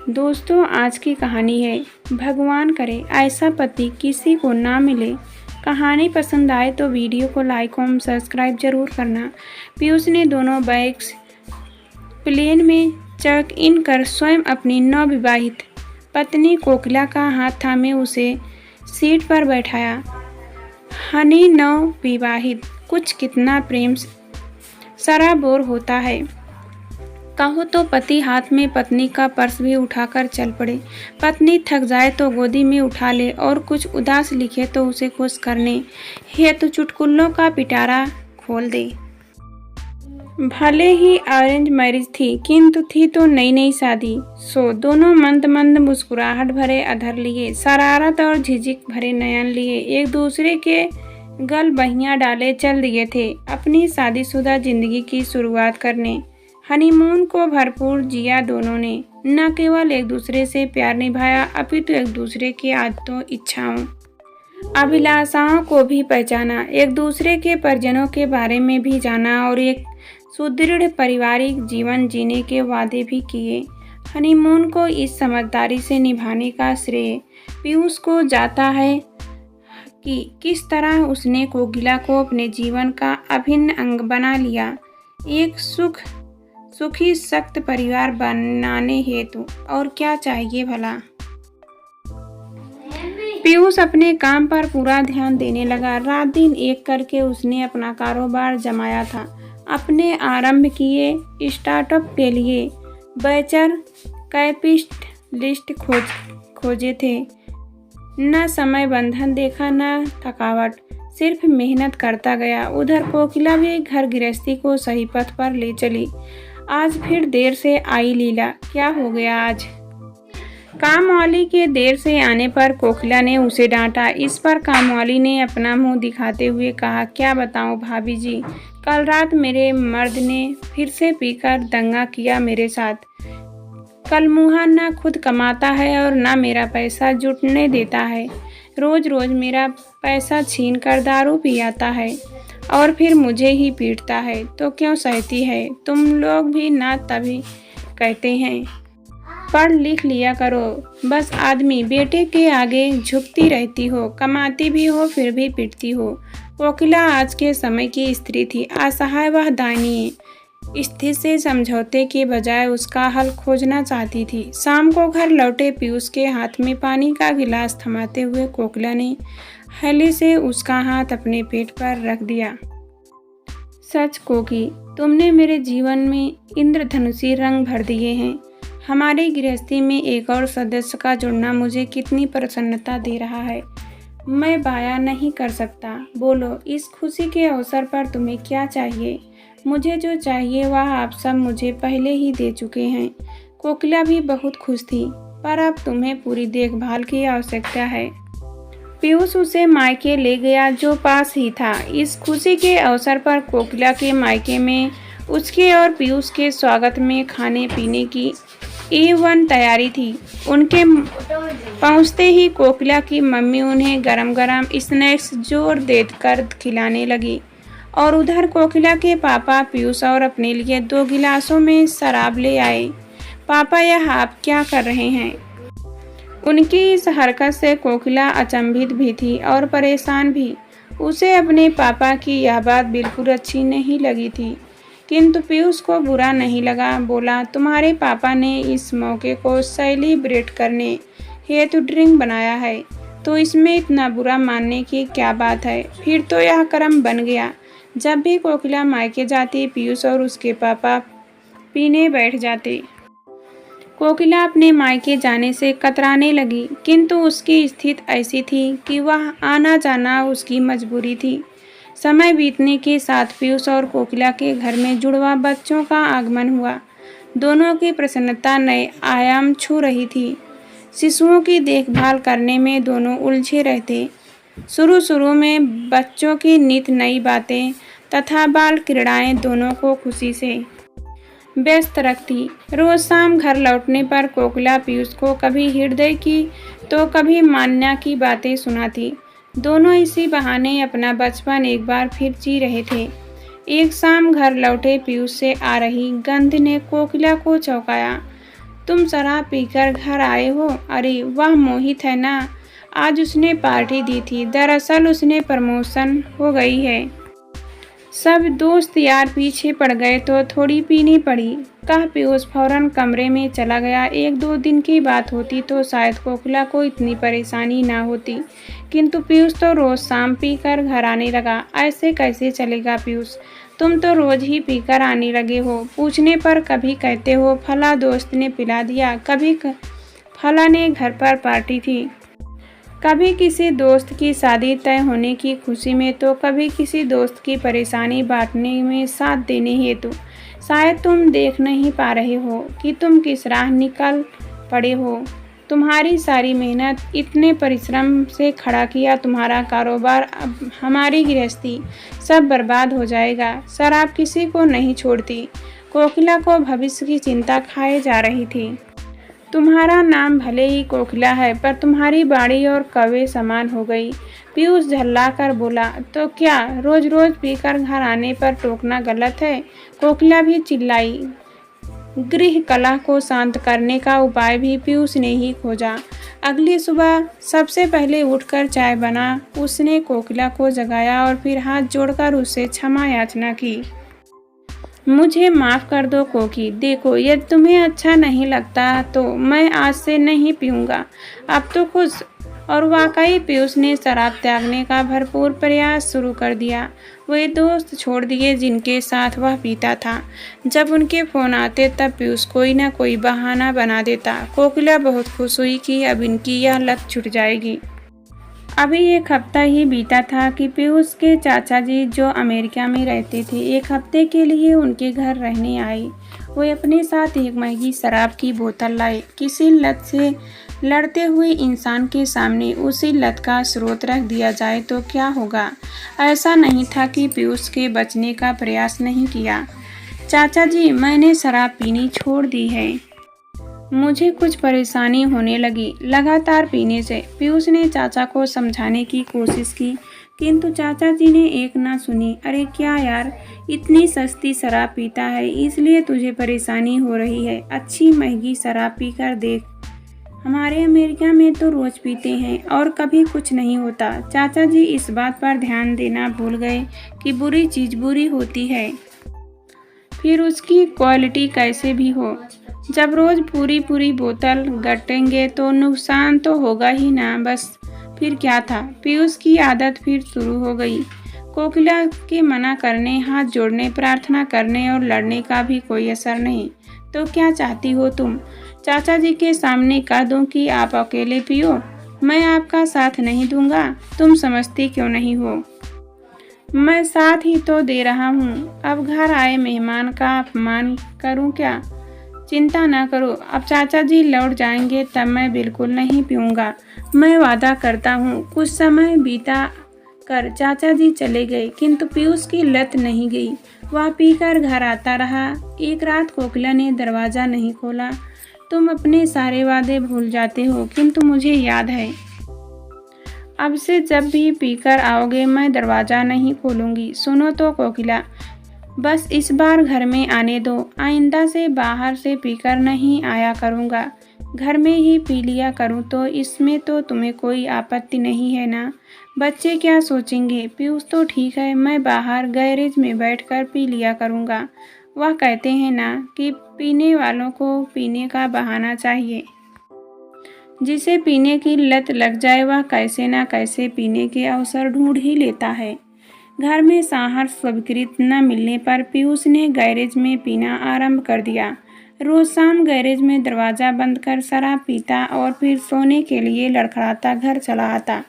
दोस्तों, आज की कहानी है भगवान करे ऐसा पति किसी को ना मिले। कहानी पसंद आए तो वीडियो को लाइक और सब्सक्राइब जरूर करना। पीयूष ने दोनों बैग्स प्लेन में चेक इन कर स्वयं अपनी नवविवाहित पत्नी कोकिला का हाथ थामे उसे सीट पर बैठाया। हनी नवविवाहित, कुछ कितना प्रेम सराबोर होता है। कहो तो पति हाथ में पत्नी का पर्स भी उठाकर चल पड़े। पत्नी थक जाए तो गोदी में उठा ले और कुछ उदास लिखे तो उसे खुश करने हेतु चुटकुलों का पिटारा खोल दे। भले ही अरेंज मैरिज थी, किंतु थी तो नई नई शादी। सो दोनों मंद मंद मुस्कुराहट भरे अधर लिए, शरारत और झिझक भरे नयन लिए एक दूसरे के गल बहियां डाले चल दिए थे अपनी शादीशुदा जिंदगी की शुरुआत करने। हनीमून को भरपूर जिया दोनों ने। न केवल एक दूसरे से प्यार निभाया, अपितु एक दूसरे की आदतों, इच्छाओं, अभिलाषाओं को भी पहचाना, एक दूसरे के परिजनों के बारे में भी जाना और एक सुदृढ़ पारिवारिक जीवन जीने के वादे भी किए। हनीमून को इस समझदारी से निभाने का श्रेय पीयूष को जाता है कि किस तरह उसने कोकिला को अपने जीवन का अभिन्न अंग बना लिया, एक सुखी सख्त परिवार बनाने हेतु। और क्या चाहिए भला। पीयूष अपने काम पर पूरा ध्यान देने लगा। रात दिन एक करके उसने अपना कारोबार जमाया था। अपने आरंभ किए स्टार्टअप के लिए वेंचर कैपिटलिस्ट खोजे थे। न समय बंधन देखा, न थकावट, सिर्फ मेहनत करता गया। उधर कोकिला भी घर गृहस्थी को सही पथ पर ले चली। आज फिर देर से आई लीला। क्या हो गया आज। कामवाली के देर से आने पर कोकिला ने उसे डांटा। इस पर कामवाली ने अपना मुंह दिखाते हुए कहा, क्या बताऊं भाभी जी, कल रात मेरे मर्द ने फिर से पीकर दंगा किया मेरे साथ। कल मुहा ना खुद कमाता है और ना मेरा पैसा जुटने देता है। रोज रोज मेरा पैसा छीन कर दारू पियाता है और फिर मुझे ही पीटता है। तो क्यों सहती है। तुम लोग भी ना तभी कहते हैं पढ़ लिख लिया करो। बस आदमी बेटे के आगे झुकती रहती हो, कमाती भी हो फिर भी पिटती हो। कोकिला आज के समय की स्त्री थी, असहाय व दयनीय स्थिति से समझौते के बजाय उसका हल खोजना चाहती थी। शाम को घर लौटे पीयूष के हाथ में पानी का गिलास थमाते हुए कोकिला ने हले से उसका हाथ अपने पेट पर रख दिया। सच कोकी, तुमने मेरे जीवन में इंद्रधनुषी रंग भर दिए हैं। हमारी गृहस्थी में एक और सदस्य का जुड़ना मुझे कितनी प्रसन्नता दे रहा है, मैं बयां नहीं कर सकता। बोलो, इस खुशी के अवसर पर तुम्हें क्या चाहिए। मुझे जो चाहिए वह आप सब मुझे पहले ही दे चुके हैं। कोकिला भी बहुत खुश थी, पर अब तुम्हें पूरी देखभाल की आवश्यकता है। पीयूष उसे मायके ले गया जो पास ही था। इस खुशी के अवसर पर कोकिला के मायके में उसके और पीयूष के स्वागत में खाने पीने की A1 तैयारी थी। उनके पहुंचते ही कोकिला की मम्मी उन्हें गरम गरम स्नैक्स जोर देकर खिलाने लगी और उधर कोकिला के पापा पीयूष और अपने लिए 2 गिलासों में शराब ले आए। पापा, यह आप क्या कर रहे हैं। उनकी इस हरकत से कोकिला अचंभित भी थी और परेशान भी। उसे अपने पापा की यह बात बिल्कुल अच्छी नहीं लगी थी, किंतु पीयूष को बुरा नहीं लगा। बोला, तुम्हारे पापा ने इस मौके को सेलिब्रेट करने हेतु ड्रिंक बनाया है, तो इसमें इतना बुरा मानने की क्या बात है। फिर तो यह कर्म बन गया। जब भी कोकिला मायके जाती, पीयूष और उसके पापा पीने बैठ जाते। कोकिला अपने मायके जाने से कतराने लगी, किंतु उसकी स्थिति ऐसी थी कि वह आना जाना उसकी मजबूरी थी। समय बीतने के साथ पीयूष और कोकिला के घर में जुड़वा बच्चों का आगमन हुआ। दोनों की प्रसन्नता नए आयाम छू रही थी। शिशुओं की देखभाल करने में दोनों उलझे रहते। शुरू में बच्चों की नित नई बातें तथा बाल क्रीड़ाएं दोनों को खुशी से व्यस्त रखती। रोज शाम घर लौटने पर कोकिला पीयूष को कभी हृदय की तो कभी मान्या की बातें सुनाती। दोनों इसी बहाने अपना बचपन एक बार फिर जी रहे थे। एक शाम घर लौटे पीयूष से आ रही गंध ने कोकिला को चौंकाया। तुम शराब पीकर घर आए हो? अरे वाह, मोहित है ना? आज उसने पार्टी दी थी। दरअसल उसने प्रमोशन हो गई है। सब दोस्त यार पीछे पड़ गए तो थोड़ी पीनी पड़ी, कहा पीयूष फौरन कमरे में चला गया। 1-2 दिन की बात होती तो शायद कोकिला को इतनी परेशानी ना होती, किंतु पीयूष तो रोज शाम पीकर घर आने लगा। ऐसे कैसे चलेगा पीयूष? तुम तो रोज ही पीकर आने लगे हो। पूछने पर कभी कहते हो फला दोस्त ने पिला दिया, कभी फला ने घर पर पार्टी थी, कभी किसी दोस्त की शादी तय होने की खुशी में, तो कभी किसी दोस्त की परेशानी बांटने में साथ देने हेतु। शायद तुम देख नहीं पा रहे हो कि तुम किस राह निकल पड़े हो। तुम्हारी सारी मेहनत, इतने परिश्रम से खड़ा किया तुम्हारा कारोबार, अब हमारी गृहस्थी, सब बर्बाद हो जाएगा। शराब किसी को नहीं छोड़ती। कोकिला को भविष्य की चिंता खाए जा रही थी। तुम्हारा नाम भले ही कोकिला है, पर तुम्हारी बाड़ी और कौवे समान हो गई। पीयूष झल्लाकर बोला, तो क्या रोज रोज पीकर घर आने पर टोकना गलत है? कोकिला भी चिल्लाई। गृह कलह को शांत करने का उपाय भी पीयूष ने ही खोजा। अगली सुबह सबसे पहले उठकर चाय बना उसने कोकिला को जगाया और फिर हाथ जोड़कर उससे क्षमा याचना की। मुझे माफ़ कर दो कोकी, देखो यदि तुम्हें अच्छा नहीं लगता तो मैं आज से नहीं पीऊँगा। अब तो खुश। और वाकई पीयूष ने शराब त्यागने का भरपूर प्रयास शुरू कर दिया। वे दोस्त छोड़ दिए जिनके साथ वह पीता था। जब उनके फ़ोन आते तब पीयूष कोई ना कोई बहाना बना देता। कोकिला बहुत खुश हुई कि अब इनकी यह लत छूट जाएगी। अभी 1 हफ्ता ही बीता था कि पीयूष के चाचा जी, जो अमेरिका में रहते थे, 1 हफ्ते के लिए उनके घर रहने आए। वे अपने साथ एक महंगी शराब की बोतल लाए। किसी लत से लड़ते हुए इंसान के सामने उसी लत का स्रोत रख दिया जाए तो क्या होगा? ऐसा नहीं था कि पीयूष के बचने का प्रयास नहीं किया। चाचा जी, मैंने शराब पीनी छोड़ दी है। मुझे कुछ परेशानी होने लगी लगातार पीने से। पीयूष ने चाचा को समझाने की कोशिश की, किंतु चाचा जी ने एक ना सुनी। अरे क्या यार, इतनी सस्ती शराब पीता है इसलिए तुझे परेशानी हो रही है? अच्छी महंगी शराब पीकर देख, हमारे अमेरिका में तो रोज पीते हैं और कभी कुछ नहीं होता। चाचा जी इस बात पर ध्यान देना भूल गए कि बुरी चीज़ बुरी होती है, फिर उसकी क्वालिटी कैसे भी हो। जब रोज पूरी बोतल गटेंगे तो नुकसान तो होगा ही ना, बस फिर क्या था। पीयूष की आदत फिर शुरू हो गई। कोकिला के मना करने, हाथ जोड़ने, प्रार्थना करने और लड़ने का भी कोई असर नहीं। तो क्या चाहती हो तुम? चाचा जी के सामने कह दूं कि आप अकेले पियो? मैं आपका साथ नहीं दूंगा। तुम समझती क्यों नहीं हो? मैं साथ ही तो दे रहा हूँ। अब घर आए मेहमान का अपमान करूँ क्या? चिंता ना करो, अब चाचा जी लौट जाएंगे तब मैं बिल्कुल नहीं पीऊँगा। मैं वादा करता हूँ। कुछ समय बीता कर चाचा जी चले गए, किंतु पीयूष की लत नहीं गई। वह पीकर घर आता रहा। एक रात कोकिला ने दरवाज़ा नहीं खोला। तुम अपने सारे वादे भूल जाते हो, किंतु मुझे याद है। अब से जब भी पीकर आओगे मैं दरवाज़ा नहीं खोलूँगी। सुनो तो कोकिला, बस इस बार घर में आने दो। आइंदा से बाहर से पीकर नहीं आया करूँगा, घर में ही पी लिया करूँ तो इसमें तो तुम्हें कोई आपत्ति नहीं है ना? बच्चे क्या सोचेंगे? पीयूष तो ठीक है, मैं बाहर गैरेज में बैठकर पी लिया करूँगा। वह कहते हैं ना कि पीने वालों को पीने का बहाना चाहिए। जिसे पीने की लत लग जाए वह कैसे न कैसे पीने के अवसर ढूंढ ही लेता है। घर में साहस स्वीकृत न मिलने पर पीयूष ने गैरेज में पीना आरंभ कर दिया। रोज शाम गैरेज में दरवाज़ा बंद कर शराब पीता और फिर सोने के लिए लड़खड़ाता घर चला आता।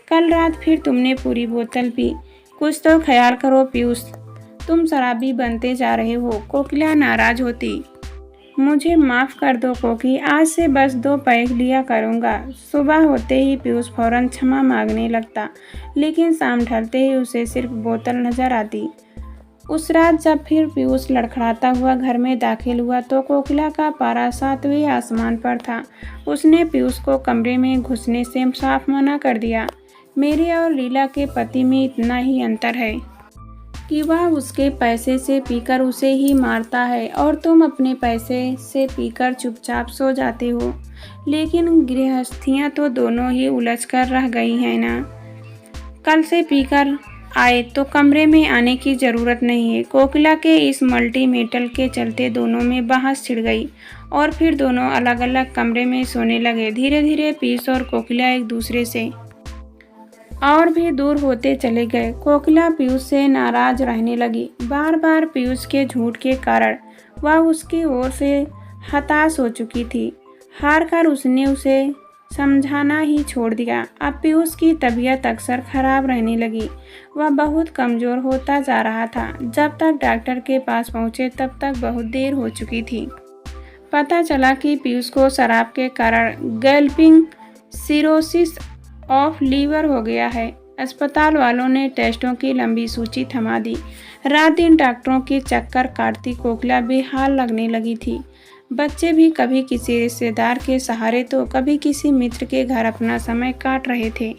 कल रात फिर तुमने पूरी बोतल पी। कुछ तो ख्याल करो पीयूष, तुम शराबी बनते जा रहे हो। कोकिला नाराज होती। मुझे माफ़ कर दो कोकी, आज से बस 2 पैग लिया करूँगा। सुबह होते ही पीयूष फौरन क्षमा मांगने लगता, लेकिन शाम ढलते ही उसे सिर्फ बोतल नजर आती। उस रात जब फिर पीयूष लड़खड़ाता हुआ घर में दाखिल हुआ तो कोकिला का पारा 7वें आसमान पर था। उसने पीयूष को कमरे में घुसने से साफ मना कर दिया। मेरे और लीला के पति में इतना ही अंतर है कि वह उसके पैसे से पीकर उसे ही मारता है और तुम अपने पैसे से पीकर चुपचाप सो जाते हो। लेकिन गृहस्थियाँ तो दोनों ही उलझ कर रह गई हैं ना। कल से पीकर आए तो कमरे में आने की ज़रूरत नहीं है। कोकिला के इस मल्टीमेटल के चलते दोनों में बहस छिड़ गई और फिर दोनों अलग अलग कमरे में सोने लगे। धीरे धीरे पीयूष और कोकिला एक दूसरे से और भी दूर होते चले गए। कोकिला पीयूष से नाराज रहने लगी। बार बार पीयूष के झूठ के कारण वह उसकी ओर से हताश हो चुकी थी। हार कर उसने उसे समझाना ही छोड़ दिया। अब पीयूष की तबीयत अक्सर खराब रहने लगी। वह बहुत कमज़ोर होता जा रहा था। जब तक डॉक्टर के पास पहुँचे तब तक बहुत देर हो चुकी थी। पता चला कि पीयूष को शराब के कारण गैल्पिंग सिरोसिस ऑफ लीवर हो गया है। अस्पताल वालों ने टेस्टों की लंबी सूची थमा दी। रात दिन डॉक्टरों के चक्कर काटती कोकिला बेहाल लगने लगी थी। बच्चे भी कभी किसी रिश्तेदार के सहारे तो कभी किसी मित्र के घर अपना समय काट रहे थे।